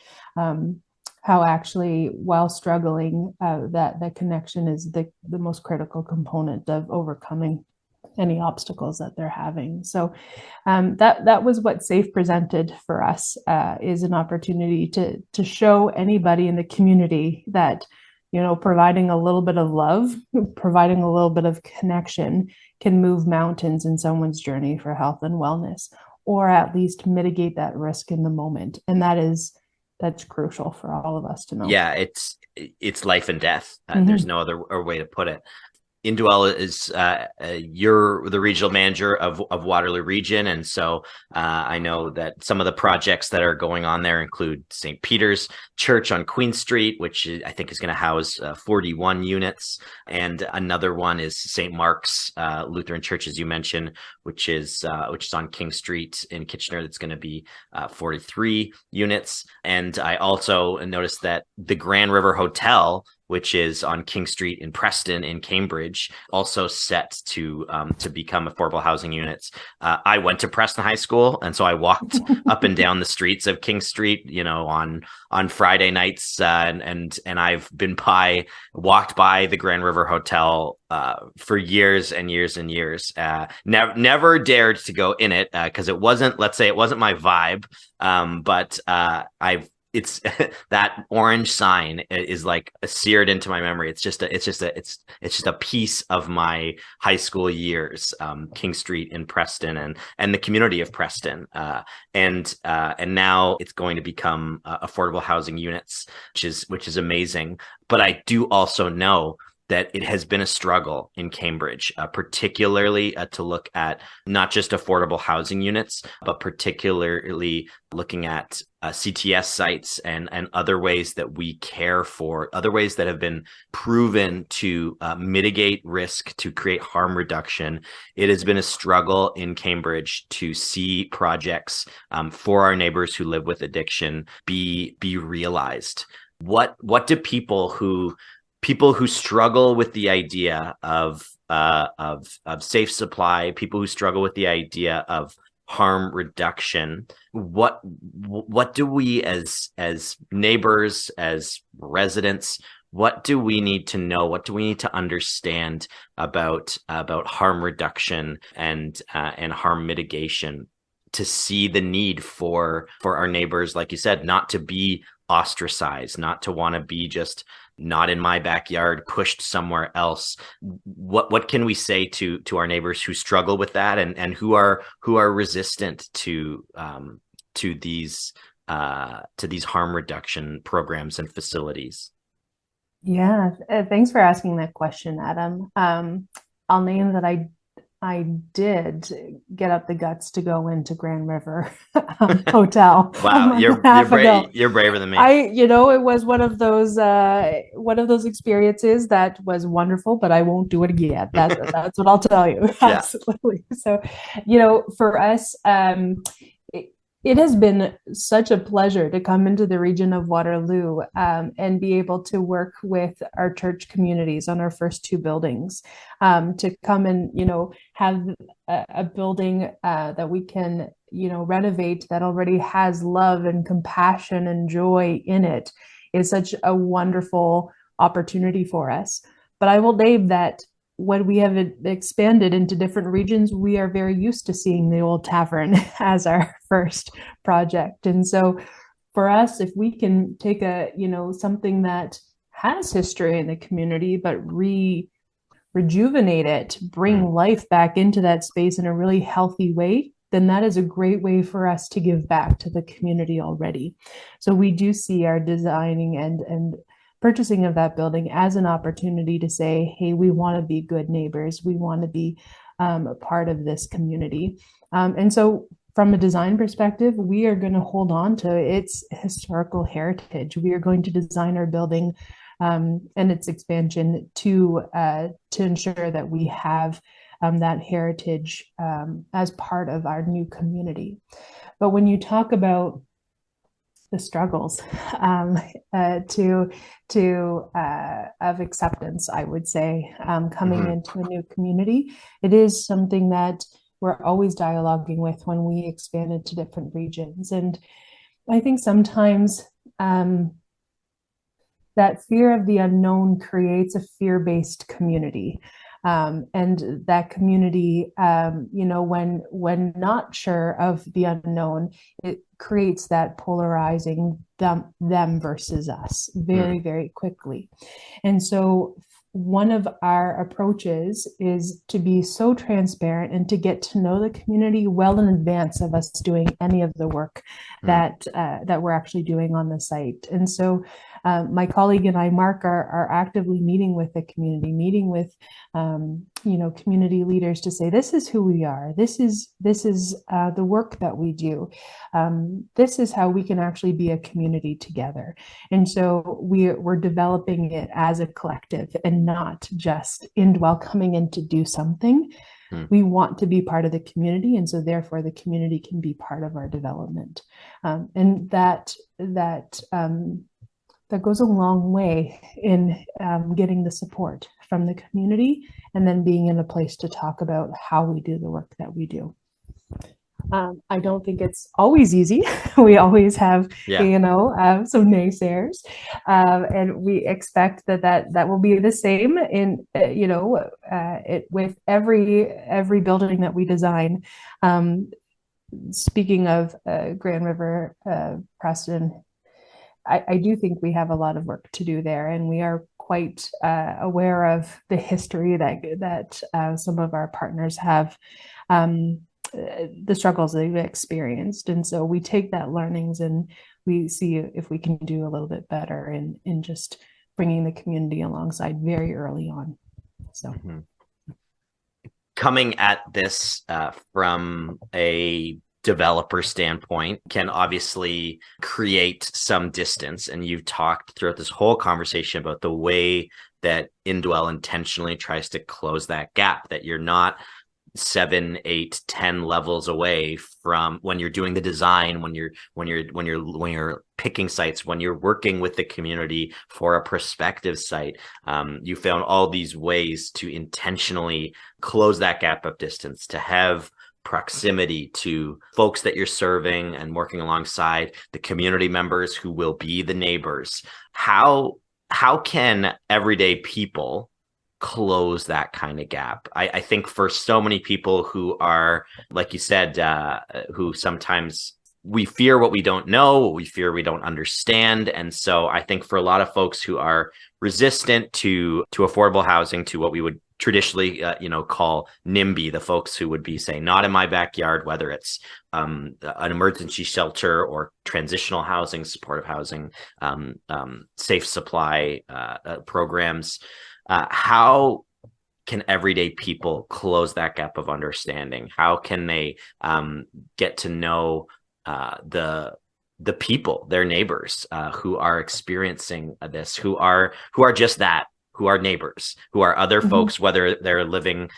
Speaker 6: how actually, while struggling, that connection is the most critical component of overcoming any obstacles that they're having. So that was what Safe presented for us, is an opportunity to show anybody in the community that providing a little bit of love, providing a little bit of connection can move mountains in someone's journey for health and wellness, or at least mitigate that risk in the moment. And that's crucial for all of us to know.
Speaker 5: Yeah, it's life and death. There's no other way to put it. Indwell is you're the regional manager of Waterloo Region, and so I know that some of the projects that are going on there include St. Peter's Church on Queen Street, which I think is going to house 41 units, and another one is St. Mark's Lutheran Church, as you mentioned, which is on King Street in Kitchener. That's going to be 43 units, and I also noticed that the Grand River Hotel which is on King Street in Preston in Cambridge, also set to become affordable housing units. I went to Preston High School, and so I walked up and down the streets of King Street, on Friday nights, and I've walked by the Grand River Hotel for years and years and years. Never dared to go in it because it wasn't my vibe. But it's that orange sign is like seared into my memory. It's just a piece of my high school years. King Street in Preston and the community of Preston, and now it's going to become affordable housing units, which is amazing. But I do also know that it has been a struggle in Cambridge, particularly to look at not just affordable housing units, but particularly looking at CTS sites and other ways that we care for, other ways that have been proven to mitigate risk, to create harm reduction. It has been a struggle in Cambridge to see projects for our neighbors who live with addiction be realized. What do people who struggle with the idea of safe supply, people who struggle with the idea of harm reduction, what do we as neighbors, as residents, what do we need to know? What do we need to understand about harm reduction and harm mitigation to see the need for our neighbors, like you said, not to be ostracized, not to want to be just not in my backyard, pushed somewhere else? What can we say to our neighbors who struggle with that and who are resistant to these harm reduction programs and facilities?
Speaker 6: Yeah, thanks for asking that question, Adam. I'll name that I did get up the guts to go into Grand River Hotel.
Speaker 5: Wow, you're braver than me.
Speaker 6: It was one of those experiences that was wonderful, but I won't do it again. That's what I'll tell you.
Speaker 5: Yeah.
Speaker 6: Absolutely. So, for us, it has been such a pleasure to come into the region of Waterloo and be able to work with our church communities on our first two buildings, to come and, have a building that we can, renovate that already has love and compassion and joy in it is such a wonderful opportunity for us. But I will name that when we have expanded into different regions, we are very used to seeing the old tavern as our first project. And so for us, if we can take something that has history in the community, but rejuvenate it, bring life back into that space in a really healthy way, then that is a great way for us to give back to the community already. So we do see our designing and purchasing of that building as an opportunity to say, hey, we want to be good neighbors. We want to be a part of this community. And so from a design perspective, we are going to hold on to its historical heritage. We are going to design our building and its expansion to ensure that we have that heritage as part of our new community. But when you talk about the struggles of acceptance, I would say, coming into a new community, it is something that we're always dialoguing with when we expand into different regions. And I think sometimes that fear of the unknown creates a fear-based community. And that community, when not sure of the unknown, it creates that polarizing them versus us very, very quickly. And so one of our approaches is to be so transparent and to get to know the community well in advance of us doing any of the work that we're actually doing on the site. And so my colleague and I, Mark, are actively meeting with the community, meeting with community leaders to say, this is who we are. This is the work that we do. This is how we can actually be a community together. And so we're developing it as a collective and not just Indwell coming in to do something. We want to be part of the community, and so therefore the community can be part of our development. And that that goes a long way in getting the support from the community, and then being in a place to talk about how we do the work that we do. I don't think it's always easy. We always have, some naysayers, and we expect that will be the same in, with every building that we design. Speaking of Grand River, Preston, I do think we have a lot of work to do there, and we are quite aware of the history that some of our partners have, the struggles they've experienced. And so we take that learnings and we see if we can do a little bit better in just bringing the community alongside very early on. So
Speaker 5: coming at this from a developer standpoint can obviously create some distance. And you've talked throughout this whole conversation about the way that Indwell intentionally tries to close that gap, that you're not 7, 8, 10 levels away from when you're doing the design, when you're picking sites, when you're working with the community for a prospective site. You found all these ways to intentionally close that gap of distance, to have proximity to folks that you're serving and working alongside the community members who will be the neighbors. How can everyday people close that kind of gap? I think for so many people who are, like you said, who sometimes we fear what we don't know, we fear we don't understand. And so I think for a lot of folks who are resistant to affordable housing, to what we would traditionally, call NIMBY, the folks who would be saying, not in my backyard, whether it's an emergency shelter or transitional housing, supportive housing, safe supply programs. How can everyday people close that gap of understanding? How can they get to know the people, their neighbors, who are experiencing this, who are just that, who are neighbors, who are other folks, whether they're living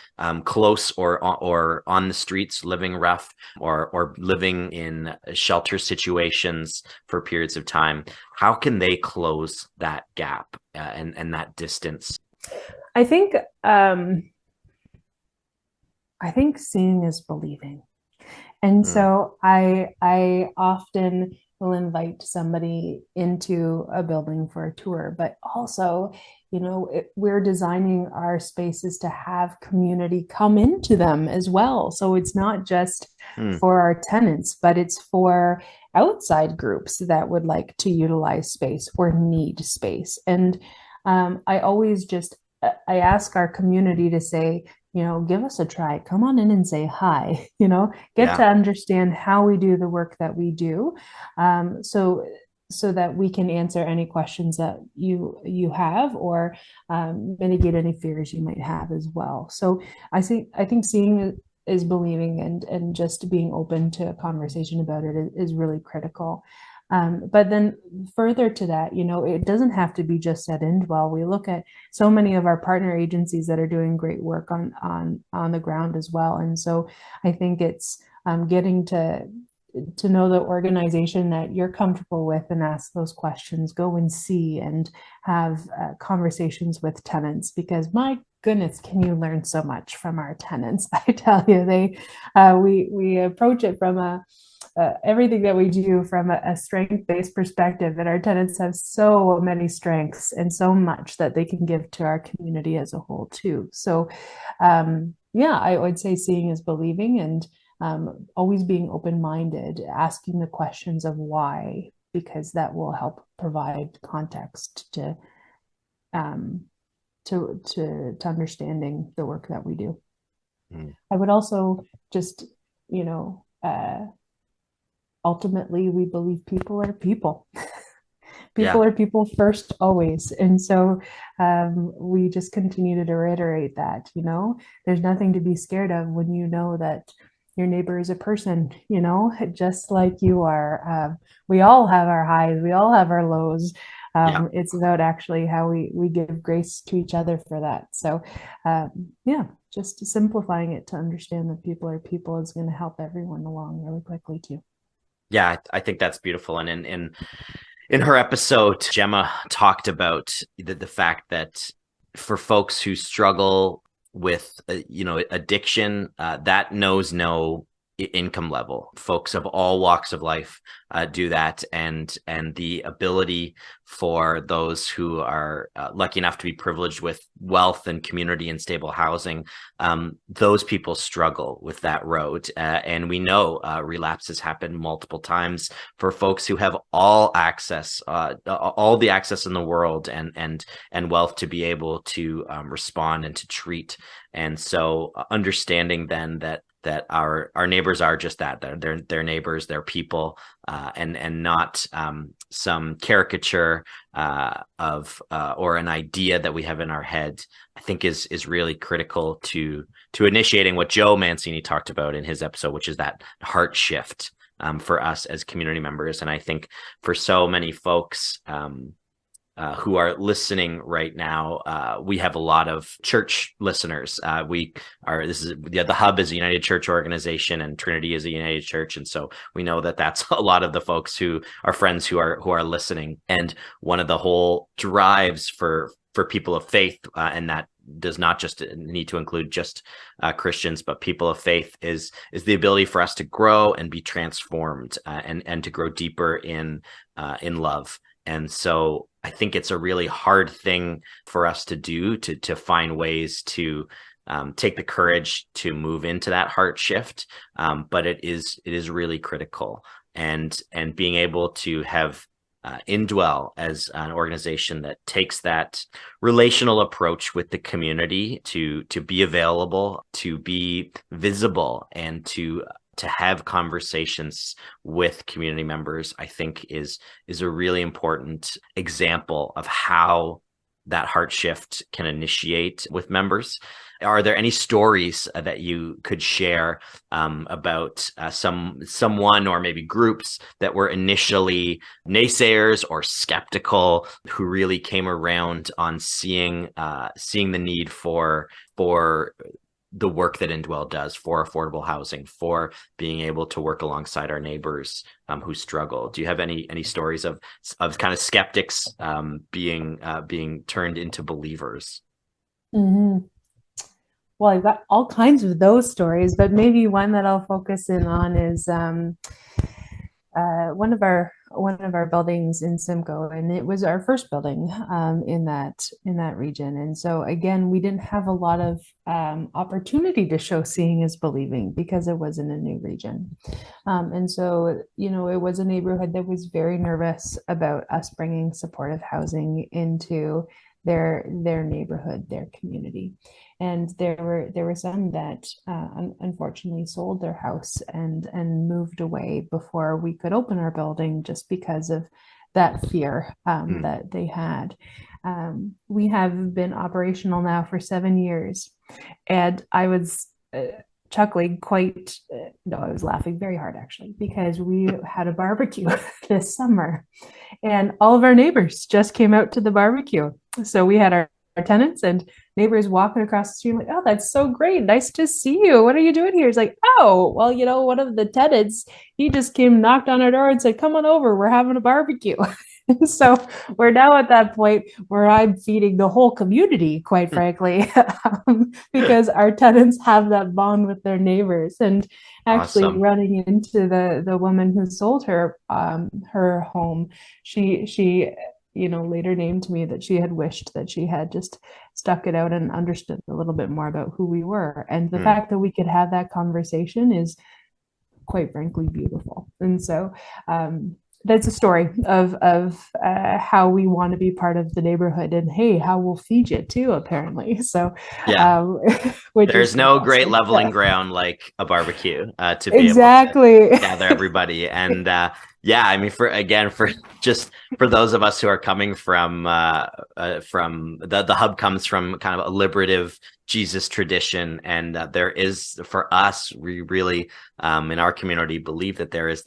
Speaker 5: close or on the streets, living rough, or living in shelter situations for periods of time? How can they close that gap and that distance?
Speaker 6: I think seeing is believing. And so I often will invite somebody into a building for a tour, but also, we're designing our spaces to have community come into them as well. So it's not just for our tenants, but it's for outside groups that would like to utilize space or need space. And I always I ask our community to say, give us a try. Come on in and say hi, get to understand how we do the work that we do. So that we can answer any questions that you have, or mitigate any fears you might have as well. So I think seeing is believing, and just being open to a conversation about it is really critical. But then further to that, it doesn't have to be just at Indwell. We look at so many of our partner agencies that are doing great work on the ground as well. And so I think it's getting to know the organization that you're comfortable with and ask those questions, go and see and have conversations with tenants, because my goodness, can you learn so much from our tenants? I tell you, we approach it from everything that we do from a strength-based perspective, and our tenants have so many strengths and so much that they can give to our community as a whole too. So I would say seeing is believing, and always being open-minded, asking the questions of why, because that will help provide context to understanding the work that we do. I would also just, ultimately, we believe people are people. People are people first, always. And so we just continue to reiterate that, there's nothing to be scared of when you know that your neighbor is a person, just like you are. We all have our highs, we all have our lows. It's about actually how we give grace to each other for that. So just simplifying it to understand that people are people is going to help everyone along really quickly too.
Speaker 5: Yeah, I think that's beautiful. And In her episode, Gemma talked about the fact that for folks who struggle with, addiction, that knows no income level. Folks of all walks of life do that, and the ability for those who are lucky enough to be privileged with wealth and community and stable housing, those people struggle with that road, and we know relapses happen multiple times for folks who have all access, all the access in the world, and wealth to be able to respond and to treat. And so understanding then that our neighbors are just that, they're neighbors, they're people, and not some caricature of or an idea that we have in our head, I think is really critical to initiating what Joe Mancini talked about in his episode, which is that heart shift for us as community members. And I think for so many folks who are listening right now, we have a lot of church listeners. The Hub is a United Church organization, and Trinity is a United Church, and so we know that that's a lot of the folks who are friends who are listening. And one of the whole drives for people of faith, and that does not just need to include just Christians, but people of faith, is the ability for us to grow and be transformed, and to grow deeper in love. And so I think it's a really hard thing for us to do, to find ways to take the courage to move into that heart shift. But it is really critical, and being able to have Indwell as an organization that takes that relational approach with the community to be available, to be visible, and to have conversations with community members, I think is a really important example of how that heart shift can initiate with members. Are there any stories that you could share about someone or maybe groups that were initially naysayers or skeptical, who really came around on seeing the need for the work that Indwell does, for affordable housing, for being able to work alongside our neighbors who struggle? Do you have any stories of kind of skeptics being turned into believers?
Speaker 6: Mm-hmm. Well, I've got all kinds of those stories, but maybe one that I'll focus in on is one of our buildings in Simcoe, and it was our first building in that region. And so again, we didn't have a lot of opportunity to show seeing is believing because it was in a new region. And so, it was a neighborhood that was very nervous about us bringing supportive housing into their neighborhood, their community. And there were some that unfortunately sold their house and moved away before we could open our building, just because of that fear that they had. We have been operational now for 7 years, and I was chuckling I was laughing very hard actually, because we had a barbecue this summer, and all of our neighbors just came out to the barbecue. So we had our tenants and neighbors walking across the street, like, "Oh, that's so great. Nice to see you. What are you doing here?" It's like, "Oh, well, one of the tenants, he just came, knocked on our door and said, 'Come on over. We're having a barbecue.'" So we're now at that point where I'm feeding the whole community, quite frankly, because our tenants have that bond with their neighbors. And actually
Speaker 5: Awesome.
Speaker 6: running into the woman who sold her home, she later named to me that she had wished that she had just stuck it out and understood a little bit more about who we were. And the fact that we could have that conversation is, quite frankly, beautiful. And so that's a story of how we want to be part of the neighborhood, and hey, how we'll feed you too, apparently. So
Speaker 5: yeah, there's no
Speaker 6: awesome.
Speaker 5: great leveling ground like a barbecue to be
Speaker 6: exactly
Speaker 5: able to gather everybody. And I mean, for those of us who are coming from the Hub comes from kind of a liberative Jesus tradition, and there is, for us, we really in our community believe that there is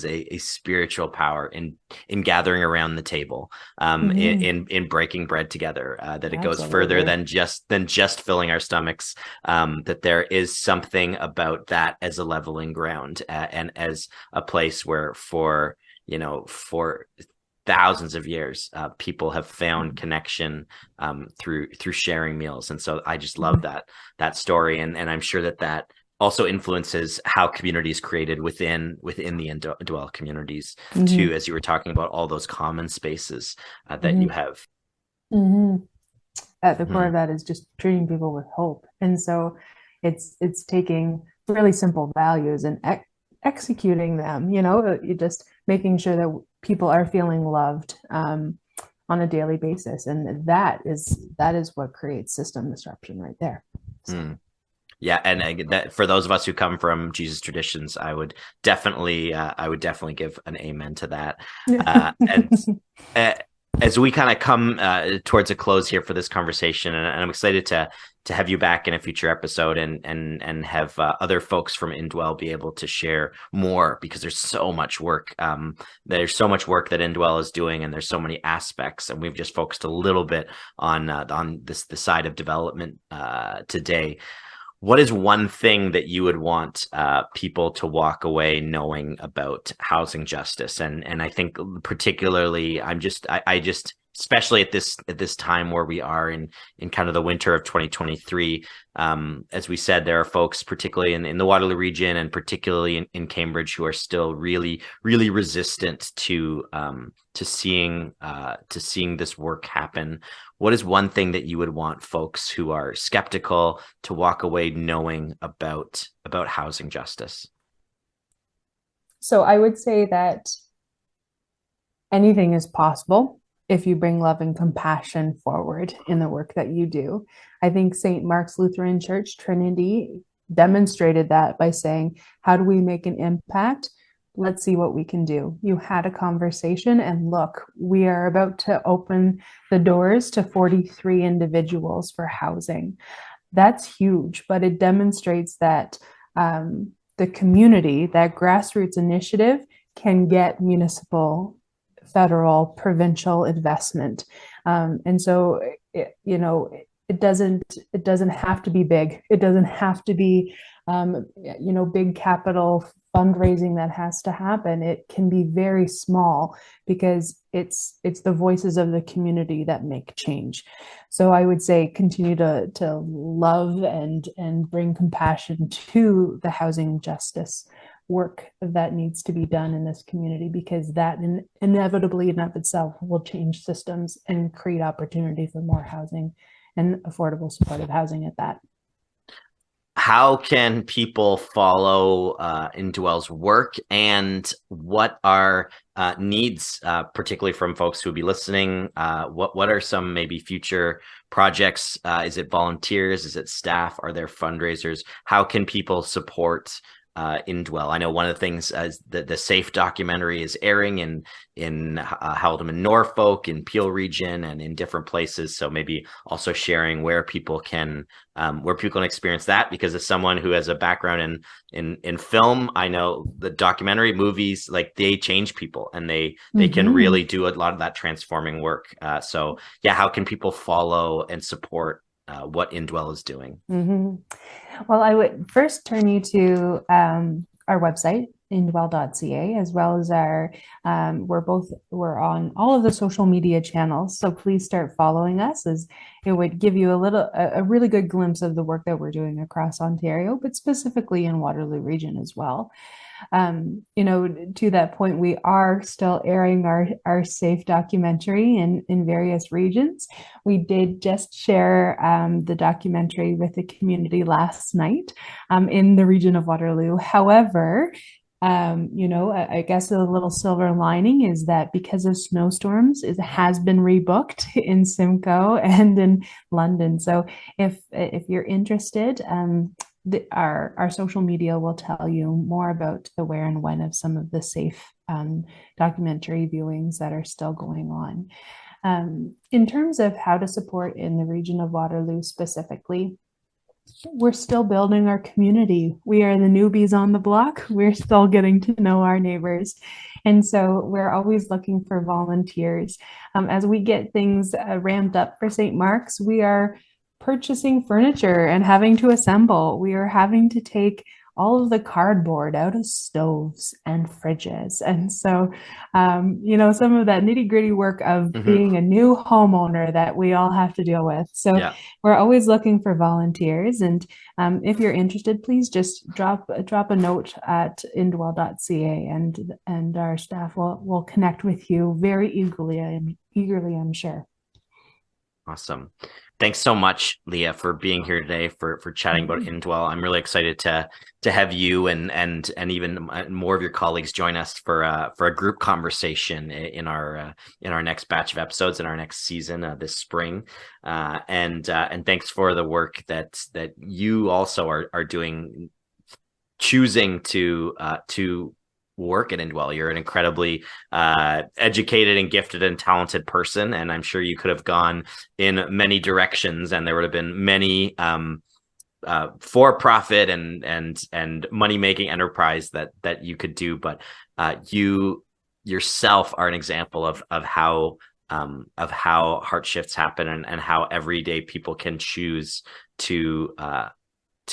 Speaker 5: a spiritual power in gathering around the table, in breaking bread together, that it goes further than just filling our stomachs, that there is something about that as a leveling ground, and as a place where for thousands of years, people have found connection through sharing meals. And so I just love that story. And I'm sure that also influences how community is created within the Indwell communities too, as you were talking about all those common spaces that you have.
Speaker 6: At the core of that is just treating people with hope. And so it's taking really simple values and executing them, you just making sure that people are feeling loved on a daily basis. And that is what creates system disruption right there. So.
Speaker 5: Yeah, and that, for those of us who come from Jesus traditions, I would definitely give an amen to that. And as we kind of come towards a close here for this conversation, and I'm excited to have you back in a future episode and have other folks from Indwell be able to share more, because there's so much work. There's so much work that Indwell is doing, and there's so many aspects, and we've just focused a little bit on the side of development today. What is one thing that you would want people to walk away knowing about housing justice? And I think particularly, I just especially at this time where we are in kind of the winter of 2023, as we said, there are folks particularly in the Waterloo region and particularly in Cambridge who are still really, really resistant to seeing this work happen. What is one thing that you would want folks who are skeptical to walk away knowing about housing justice?
Speaker 6: So I would say that anything is possible if you bring love and compassion forward in the work that you do. I think St. Mark's Lutheran Church, Trinity, demonstrated that by saying, how do we make an impact? Let's see what we can do. You had a conversation, and look, we are about to open the doors to 43 individuals for housing. That's huge, but it demonstrates that the community, that grassroots initiative, can get municipal, federal, provincial investment. And so, it doesn't have to be big. It doesn't have to be, big capital fundraising that has to happen. It can be very small, because it's the voices of the community that make change. So I would say continue to love and bring compassion to the housing justice work that needs to be done in this community, because that inevitably in of itself will change systems and create opportunity for more housing and affordable supportive housing at that.
Speaker 5: How can people follow Indwell's work, and what are needs, particularly from folks who will be listening? What are some maybe future projects? Is it volunteers? Is it staff? Are there fundraisers? How can people support Indwell? I know one of the things the Safe documentary is airing in Haldom and Norfolk, in Peel region, and in different places. So maybe also sharing where people can experience that, because as someone who has a background in film, I know the documentary movies, like, they change people, and they can really do a lot of that transforming work. So yeah, how can people follow and support what Indwell is doing?
Speaker 6: Well, I would first turn you to our website, indwell.ca, as well as we're on all of the social media channels. So please start following us, as it would give you a really good glimpse of the work that we're doing across Ontario, but specifically in Waterloo region as well. To that point, we are still airing our Safe documentary in various regions. We did just share the documentary with the community last night in the region of Waterloo. However, I guess a little silver lining is that because of snowstorms, it has been rebooked in Simcoe and in London. So if you're interested, our social media will tell you more about the where and when of some of the Safe documentary viewings that are still going on. In terms of how to support in the region of Waterloo specifically, we're still building our community. We are the newbies on the block. We're still getting to know our neighbors. And so we're always looking for volunteers. As we get things ramped up for St. Mark's, we are purchasing furniture and having to assemble. We are having to take all of the cardboard out of stoves and fridges. And so, some of that nitty gritty work of being a new homeowner that we all have to deal with. So we're always looking for volunteers. And if you're interested, please just drop a note at indwell.ca, and our staff will connect with you very eagerly, I'm sure.
Speaker 5: Awesome. Thanks so much, Leah, for being here today, for chatting about Indwell. I'm really excited to have you and even more of your colleagues join us for a group conversation in our next batch of episodes in our next season this spring. And thanks for the work that you also are doing, choosing to work at Indwell. You're an incredibly educated and gifted and talented person, and I'm sure you could have gone in many directions, and there would have been many for-profit and money-making enterprise that you could do. But you yourself are an example of how heart shifts happen, and how everyday people can choose to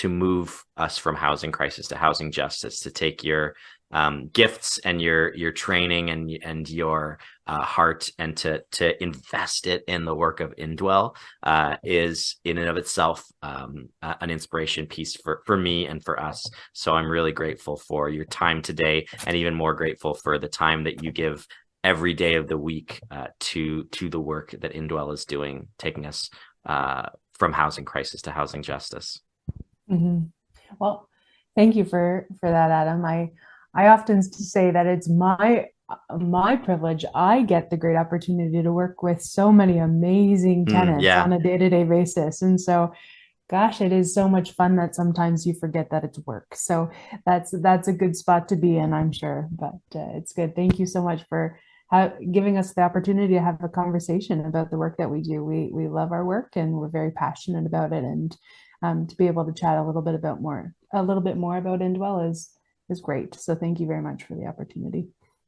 Speaker 5: move us from housing crisis to housing justice, to take your gifts and your training and your heart, and to invest it in the work of Indwell is in and of itself an inspiration piece for me and for us. So I'm really grateful for your time today, and even more grateful for the time that you give every day of the week to the work that Indwell is doing, taking us from housing crisis to housing justice.
Speaker 6: Well, thank you for that, Adam. I often say that it's my privilege. I get the great opportunity to work with so many amazing tenants on a day-to-day basis. And so, gosh, it is so much fun that sometimes you forget that it's work. So that's a good spot to be in, I'm sure. But it's good. Thank you so much for giving us the opportunity to have a conversation about the work that we do. We love our work, and we're very passionate about it. And to be able to chat a little bit more about Indwell is great. So thank you very much for the opportunity.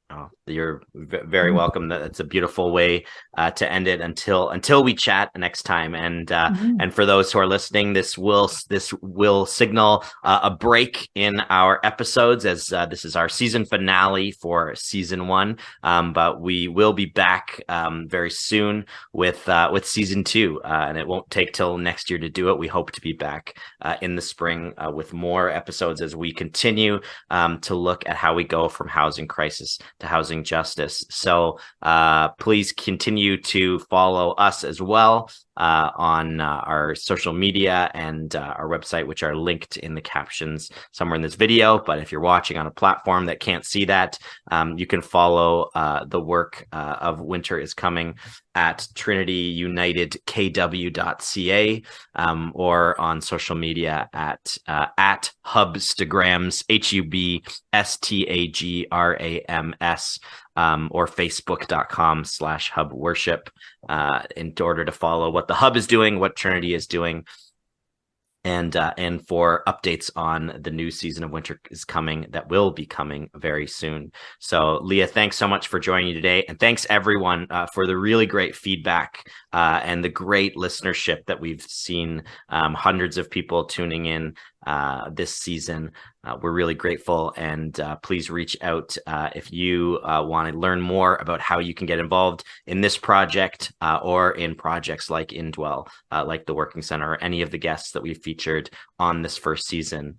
Speaker 5: Oh, you're very welcome. That's a beautiful way to end it until we chat next time. And for those who are listening, this will signal a break in our episodes, as this is our season finale for season 1. But we will be back very soon with season 2, and it won't take till next year to do it. We hope to be back in the spring with more episodes as we continue to look at how we go from housing crisis to housing justice. So please continue to follow us as well on our social media and our website, which are linked in the captions somewhere in this video. But if you're watching on a platform that can't see that, you can follow the work of Winter is Coming at trinityunitedkw.ca, or on social media at Hubstagrams, HUBSTAGRAMS, or facebook.com/hubworship in order to follow what the Hub is doing, what Trinity is doing, and for updates on the new season of Winter is Coming that will be coming very soon. So Leah, thanks so much for joining me today, and thanks everyone for the really great feedback and the great listenership that we've seen. Hundreds of people tuning in this season. We're really grateful, and please reach out if you want to learn more about how you can get involved in this project or in projects like Indwell, like the Working Center, or any of the guests that we've featured on this first season.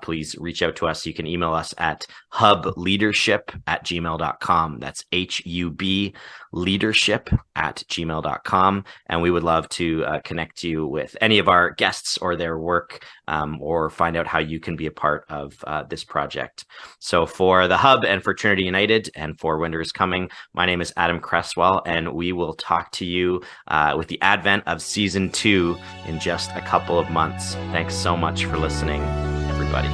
Speaker 5: Please reach out to us. You can email us at hubleadership@gmail.com. That's HUB leadership@gmail.com. And we would love to connect you with any of our guests or their work, or find out how you can be a part of this project. So for the Hub and for Trinity United and for Winter is Coming, my name is Adam Cresswell, and we will talk to you with the advent of season 2 in just a couple of months. Thanks so much for listening, everybody.